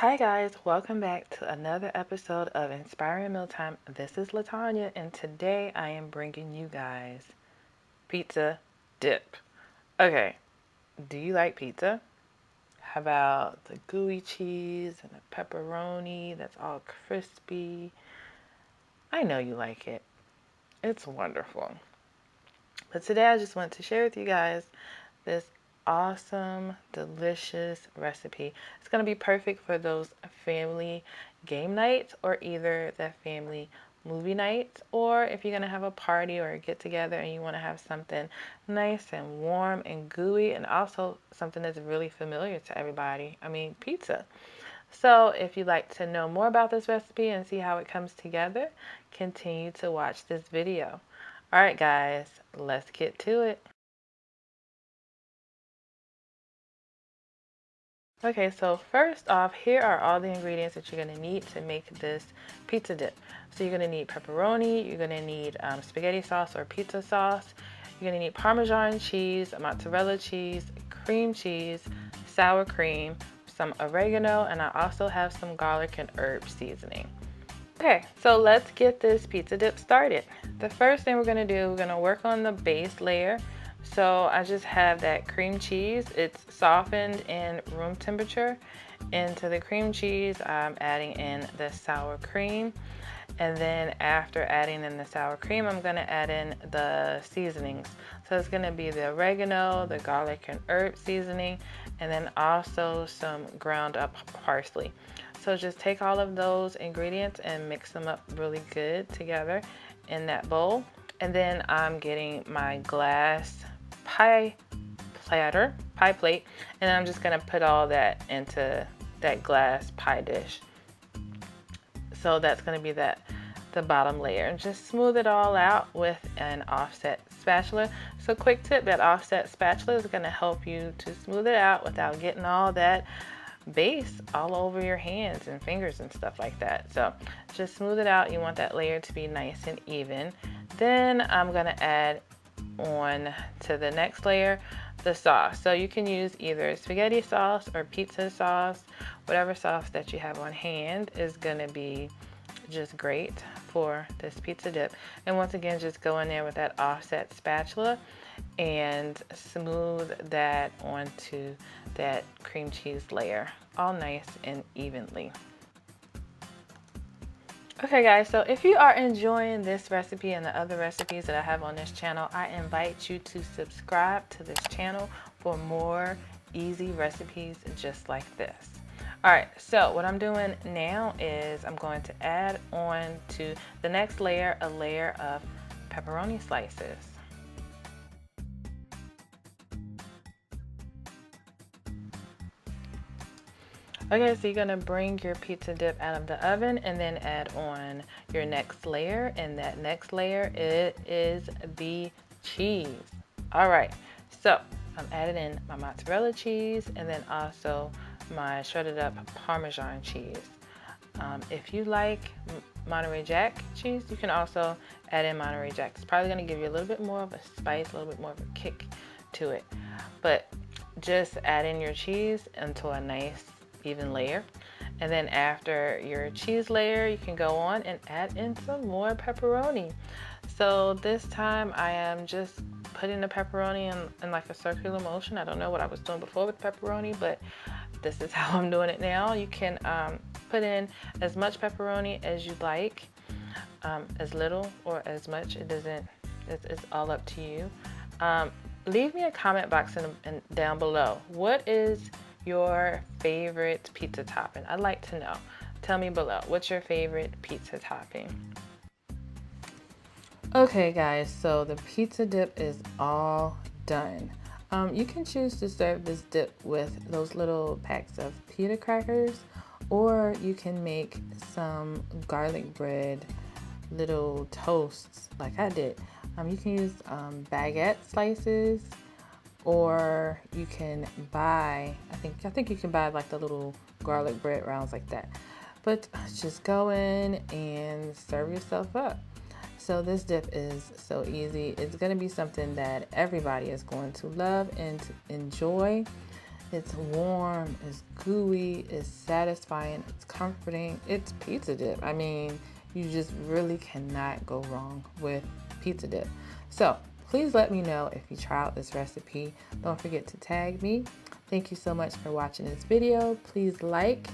Hi guys, welcome back to another episode of Inspiring Mealtime. This is Latanya, and today I am bringing you guys pizza dip. Okay, do you like pizza? How about the gooey cheese and the pepperoni that's all crispy? I know you like it. It's wonderful. But today I just want to share with you guys this awesome, delicious recipe. It's going to be perfect for those family game nights or either the family movie nights, or if you're going to have a party or a get together and you want to have something nice and warm and gooey and also something that's really familiar to everybody. I mean, pizza. So if you'd like to know more about this recipe and see how it comes together, continue to watch this video. All right, guys, let's get to it. Okay, so first off, here are all the ingredients that you're going to need to make this pizza dip. So you're going to need pepperoni, you're going to need spaghetti sauce or pizza sauce, you're going to need Parmesan cheese, mozzarella cheese, cream cheese, sour cream, some oregano, and I also have some garlic and herb seasoning. Okay, so let's get this pizza dip started. The first thing we're going to do, we're going to work on the base layer. So I just have that cream cheese. It's softened in room temperature. Into the cream cheese, I'm adding in the sour cream. And then after adding in the sour cream, I'm going to add in the seasonings. So it's going to be the oregano, the garlic and herb seasoning, and then also some ground up parsley. So just take all of those ingredients and mix them up really good together in that bowl. And then I'm getting my glass pie plate, and I'm just gonna put all that into that glass pie dish. So that's gonna be the bottom layer, and just smooth it all out with an offset spatula. So quick tip, that offset spatula is gonna help you to smooth it out without getting all that base all over your hands and fingers and stuff like that. So just smooth it out. You want that layer to be nice and even. Then I'm gonna add on to the next layer the sauce. So you can use either spaghetti sauce or pizza sauce. Whatever sauce that you have on hand is gonna be just great for this pizza dip. And once again, just go in there with that offset spatula and smooth that onto that cream cheese layer, all nice and evenly. Okay guys, so if you are enjoying this recipe and the other recipes that I have on this channel, I invite you to subscribe to this channel for more easy recipes just like this. Alright, so what I'm doing now is I'm going to add on to the next layer a layer of pepperoni slices. Okay, so you're gonna bring your pizza dip out of the oven and then add on your next layer, and that next layer it is the cheese. All right, so I'm adding in my mozzarella cheese and then also my shredded up Parmesan cheese. If you like Monterey Jack cheese, you can also add in Monterey Jack. It's probably gonna give you a little bit more of a spice, a little bit more of a kick to it, but just add in your cheese into a nice even layer. And then after your cheese layer, you can go on and add in some more pepperoni. So this time I am just putting the pepperoni in like a circular motion. I don't know what I was doing before with pepperoni, but this is how I'm doing it now. You can put in as much pepperoni as you like, as little or as much. It's all up to you. Leave me a comment box down below. What is your favorite pizza topping? I'd like to know. Tell me below. What's your favorite pizza topping? Okay guys, so the pizza dip is all done. You can choose to serve this dip with those little packs of pita crackers, or you can make some garlic bread little toasts like I did. You can use baguette slices, or you can buy, I think you can buy like the little garlic bread rounds like that. But just go in and serve yourself up. So this dip is so easy. It's going to be something that everybody is going to love and enjoy. It's warm, it's gooey, it's satisfying, it's comforting. It's pizza dip. I mean, you just really cannot go wrong with pizza dip. So please let me know if you try out this recipe. Don't forget to tag me. Thank you so much for watching this video. Please like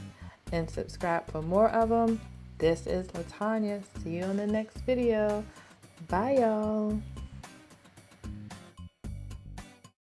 and subscribe for more of them. This is LaTanya. See you on the next video. Bye, y'all.